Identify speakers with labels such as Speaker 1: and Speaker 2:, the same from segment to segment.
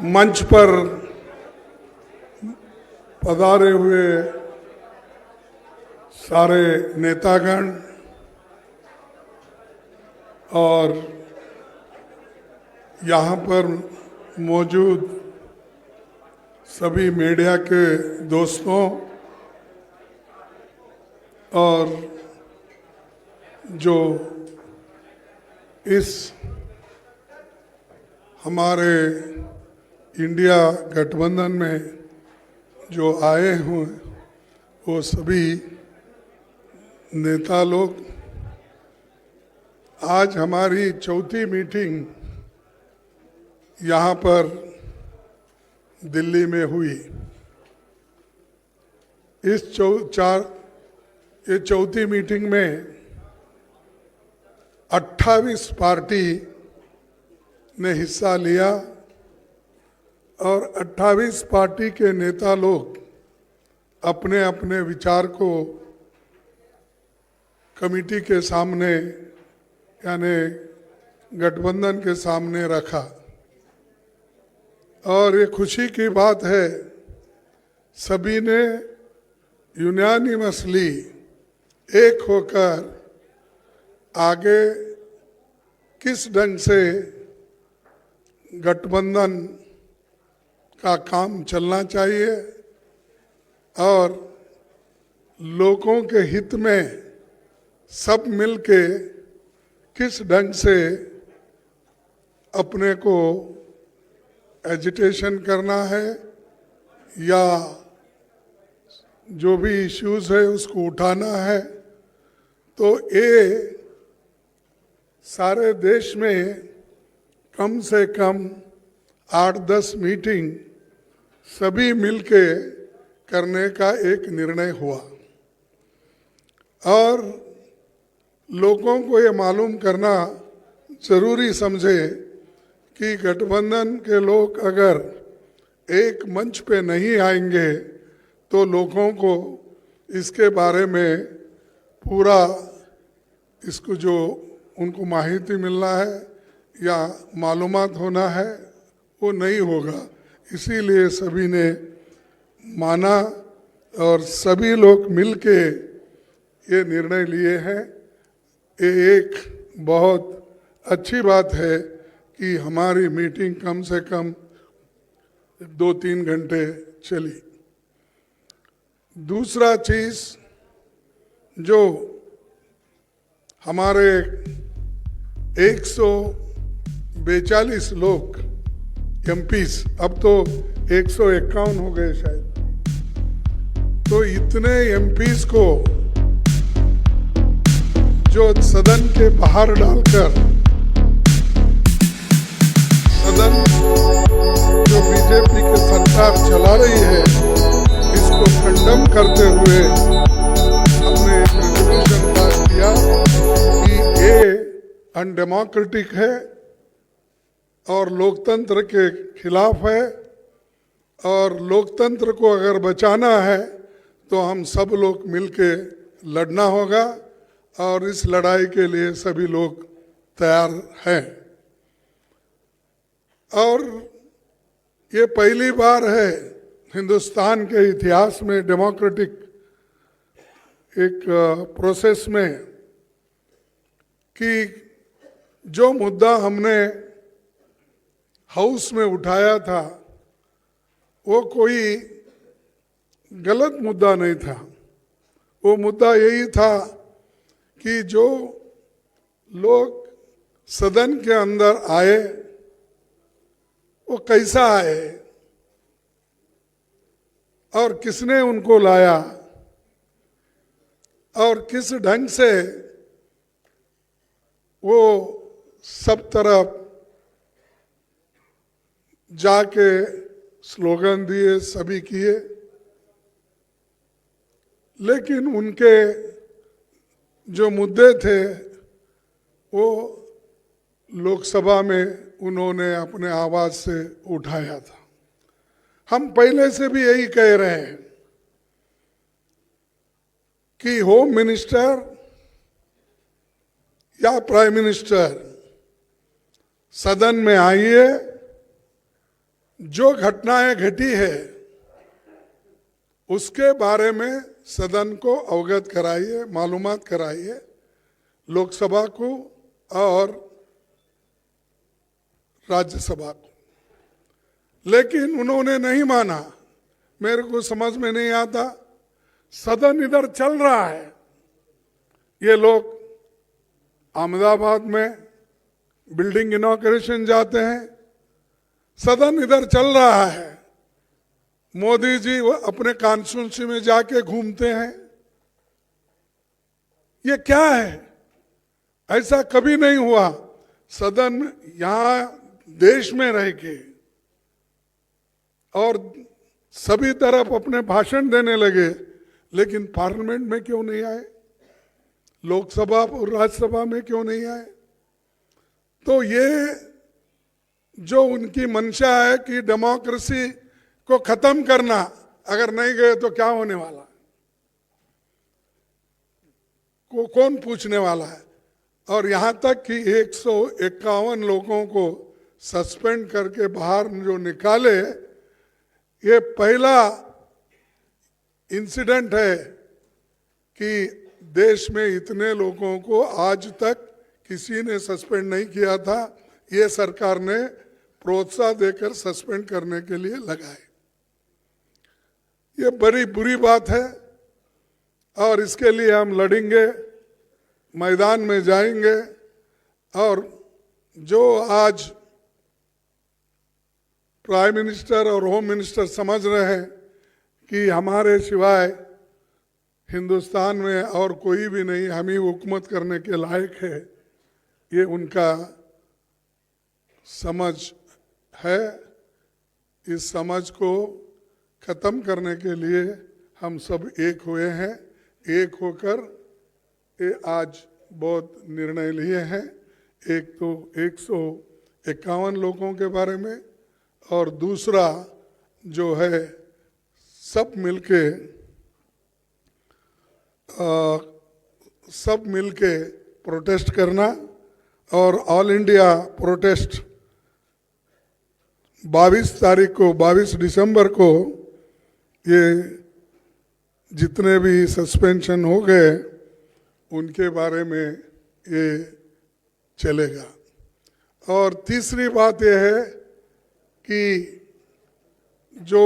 Speaker 1: मंच पर पधारे हुए सारे नेतागण और यहाँ पर मौजूद सभी मीडिया के दोस्तों और जो इस हमारे इंडिया गठबंधन में जो आए हुए वो सभी नेता लोग, आज हमारी चौथी मीटिंग यहाँ पर दिल्ली में हुई। इस चौथी मीटिंग में 28 पार्टी ने हिस्सा लिया और 28 पार्टी के नेता लोग अपने अपने विचार को कमेटी के सामने यानी गठबंधन के सामने रखा। और ये खुशी की बात है, सभी ने यूनानिमसली एक होकर आगे किस ढंग से गठबंधन का काम चलना चाहिए और लोगों के हित में सब मिलके किस ढंग से अपने को एजिटेशन करना है या जो भी इश्यूज है उसको उठाना है। तो ये सारे देश में कम से कम 8-10 मीटिंग सभी मिलके करने का एक निर्णय हुआ और लोगों को ये मालूम करना जरूरी समझे कि गठबंधन के लोग अगर एक मंच पे नहीं आएंगे तो लोगों को इसके बारे में पूरा इसको जो उनको माहिती मिलना है या मालूमात होना है वो नहीं होगा। इसीलिए सभी ने माना और सभी लोग मिलके ये निर्णय लिए हैं। ये एक बहुत अच्छी बात है कि हमारी मीटिंग कम से कम 2-3 घंटे चली। दूसरा चीज, जो हमारे 142 लोग एमपीस, अब तो 151 हो गए शायद, तो इतने एमपीस को जो सदन के बाहर डालकर सदन जो बीजेपी की सरकार चला रही है इसको कंडम करते हुए हमने एक रेजोल्यूशन पास किया कि ये अनडेमोक्रेटिक है और लोकतंत्र के खिलाफ है और लोकतंत्र को अगर बचाना है तो हम सब लोग मिलके लड़ना होगा और इस लड़ाई के लिए सभी लोग तैयार हैं। और ये पहली बार है हिंदुस्तान के इतिहास में डेमोक्रेटिक एक प्रोसेस में कि जो मुद्दा हमने हाउस में उठाया था वो कोई गलत मुद्दा नहीं था। वो मुद्दा यही था कि जो लोग सदन के अंदर आए वो कैसा आए और किसने उनको लाया और किस ढंग से वो सब तरफ जाके स्लोगन दिए, सभी किए, लेकिन उनके जो मुद्दे थे वो लोकसभा में उन्होंने अपने आवाज से उठाया था। हम पहले से भी यही कह रहे हैं कि होम मिनिस्टर या प्राइम मिनिस्टर सदन में आइए जो घटनाएं घटी है उसके बारे में सदन को अवगत कराइए, मालूमात कराइए, लोकसभा को और राज्यसभा को। लेकिन उन्होंने नहीं माना। मेरे को समझ में नहीं आता, सदन इधर चल रहा है, ये लोग अहमदाबाद में बिल्डिंग इनॉग्रेशन जाते हैं, सदन इधर चल रहा है, मोदी जी अपने कॉन्स्टिट्यूंसी में जाके घूमते हैं। ये क्या है? ऐसा कभी नहीं हुआ। सदन यहां देश में रह के और सभी तरफ अपने भाषण देने लगे, लेकिन पार्लियामेंट में क्यों नहीं आए? लोकसभा और राज्यसभा में क्यों नहीं आए? तो ये जो उनकी मंशा है कि डेमोक्रेसी को खत्म करना, अगर नहीं गए तो क्या होने वाला को कौन पूछने वाला है? और यहां तक कि 151 लोगों को सस्पेंड करके बाहर जो निकाले, ये पहला इंसिडेंट है कि देश में इतने लोगों को आज तक किसी ने सस्पेंड नहीं किया था। ये सरकार ने प्रोत्साहन देकर सस्पेंड करने के लिए लगाए। ये बड़ी बुरी बात है और इसके लिए हम लड़ेंगे, मैदान में जाएंगे। और जो आज प्राइम मिनिस्टर और होम मिनिस्टर समझ रहे हैं कि हमारे सिवाय हिंदुस्तान में और कोई भी नहीं, हम ही हुकूमत करने के लायक है, ये उनका समझ है। इस समझ को खत्म करने के लिए हम सब एक हुए हैं। एक होकर ये आज बहुत निर्णय लिए हैं। एक तो 151 लोगों के बारे में, और दूसरा जो है सब मिलके प्रोटेस्ट करना। और ऑल इंडिया प्रोटेस्ट 22 दिसंबर को ये जितने भी सस्पेंशन हो गए उनके बारे में ये चलेगा। और तीसरी बात यह है कि जो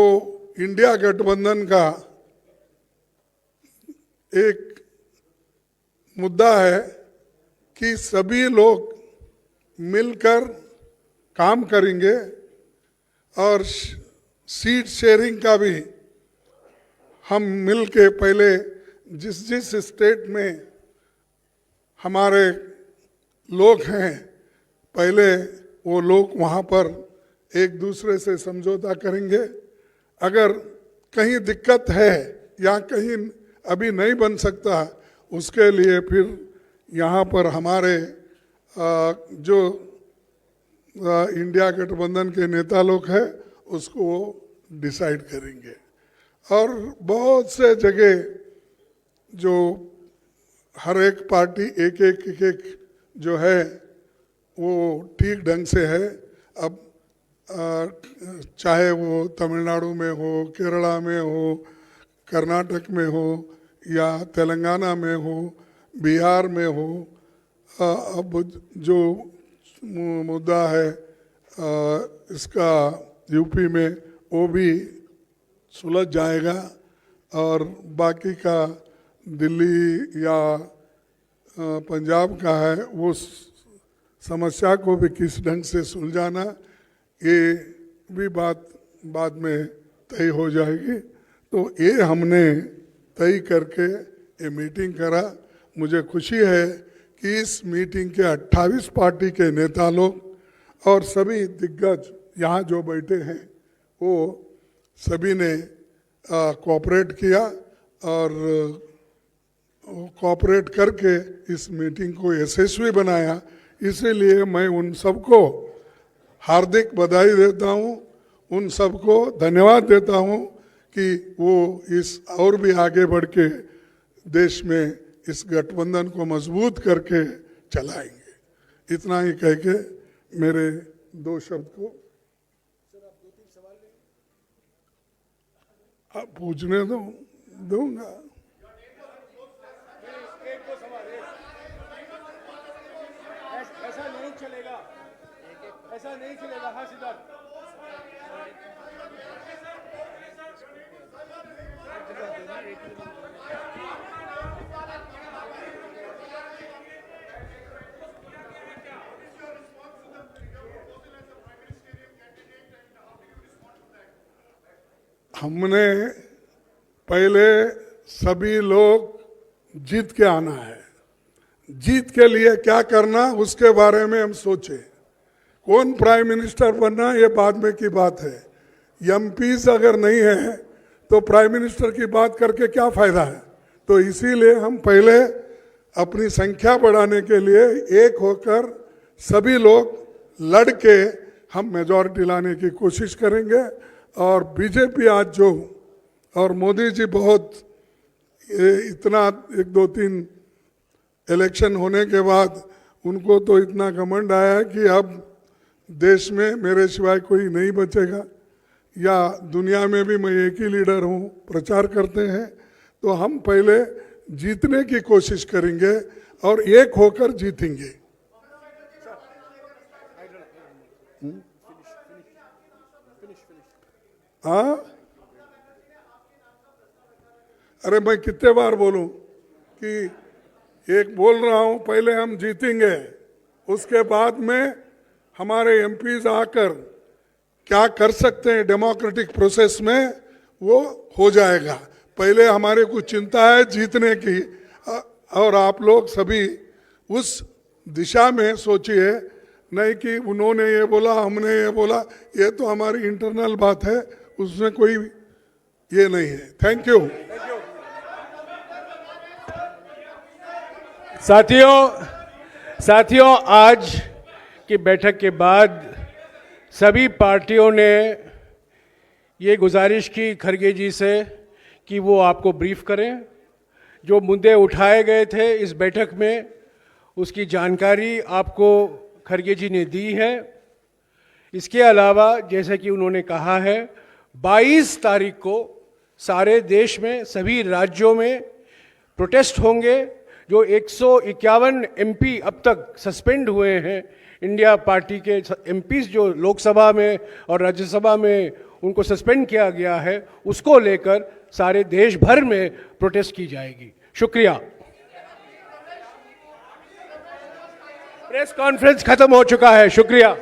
Speaker 1: इंडिया गठबंधन का एक मुद्दा है कि सभी लोग मिलकर काम करेंगे और सीट शेयरिंग का भी हम मिल के पहले जिस स्टेट में हमारे लोग हैं, पहले वो लोग वहाँ पर एक दूसरे से समझौता करेंगे। अगर कहीं दिक्कत है या कहीं अभी नहीं बन सकता, उसके लिए फिर यहाँ पर हमारे जो इंडिया गठबंधन के नेता लोग हैं उसको डिसाइड करेंगे। और बहुत से जगह जो हर एक पार्टी एक जो है वो ठीक ढंग से है। अब चाहे वो तमिलनाडु में हो, केरला में हो, कर्नाटक में हो या तेलंगाना में हो, बिहार में हो, अब जो मुद्दा है इसका यूपी में, वो भी सुलझ जाएगा। और बाकी का दिल्ली या पंजाब का है, वो समस्या को भी किस ढंग से सुलझाना, ये भी बात बाद में तय हो जाएगी। तो ये हमने तय करके ये मीटिंग करा। मुझे खुशी है कि इस मीटिंग के 28 पार्टी के नेता लोग और सभी दिग्गज यहाँ जो बैठे हैं वो सभी ने कोऑपरेट किया और कोऑपरेट करके इस मीटिंग को यशस्वी बनाया। इसीलिए मैं उन सबको हार्दिक बधाई देता हूँ, उन सबको धन्यवाद देता हूँ कि वो इस और भी आगे बढ़ के देश में इस गठबंधन को मजबूत करके चलाएंगे। इतना ही कह के मेरे 2 शब्द को आप पूछने दो, दूंगा।
Speaker 2: ऐसा नहीं चलेगा, ऐसा नहीं चलेगा। हाँ सिद्धार्थ,
Speaker 1: हमने पहले सभी लोग जीत के आना है, जीत के लिए क्या करना उसके बारे में हम सोचे। कौन प्राइम मिनिस्टर बनना ये बाद में की बात है। एमपीज अगर नहीं है तो प्राइम मिनिस्टर की बात करके क्या फायदा है। तो इसीलिए हम पहले अपनी संख्या बढ़ाने के लिए एक होकर सभी लोग लड़ के हम मेजॉरिटी लाने की कोशिश करेंगे। और बीजेपी आज जो, और मोदी जी बहुत इतना 1-2-3 इलेक्शन होने के बाद उनको तो इतना घमंड आया कि अब देश में मेरे सिवाय कोई नहीं बचेगा, या दुनिया में भी मैं एक ही लीडर हूँ, प्रचार करते हैं। तो हम पहले जीतने की कोशिश करेंगे और एक होकर जीतेंगे। हाँ, अरे मैं कितने बार बोलूं कि एक बोल रहा हूं, पहले हम जीतेंगे, उसके बाद में हमारे एमपीज आकर क्या कर सकते हैं डेमोक्रेटिक प्रोसेस में वो हो जाएगा। पहले हमारे को चिंता है जीतने की, और आप लोग सभी उस दिशा में सोचिए, नहीं कि उन्होंने ये बोला हमने ये बोला। ये तो हमारी इंटरनल बात है, उसमें कोई ये नहीं है। Thank you.
Speaker 2: साथियों, आज की बैठक के बाद सभी पार्टियों ने ये गुजारिश की खरगे जी से कि वो आपको ब्रीफ करें। जो मुद्दे उठाए गए थे इस बैठक में उसकी जानकारी आपको खरगे जी ने दी है। इसके अलावा जैसे कि उन्होंने कहा है, 22 तारीख को सारे देश में सभी राज्यों में प्रोटेस्ट होंगे। जो 151 एमपी अब तक सस्पेंड हुए हैं, इंडिया पार्टी के एमपीज जो लोकसभा में और राज्यसभा में उनको सस्पेंड किया गया है, उसको लेकर सारे देश भर में प्रोटेस्ट की जाएगी। शुक्रिया। प्रेस कॉन्फ्रेंस खत्म हो चुका है। शुक्रिया।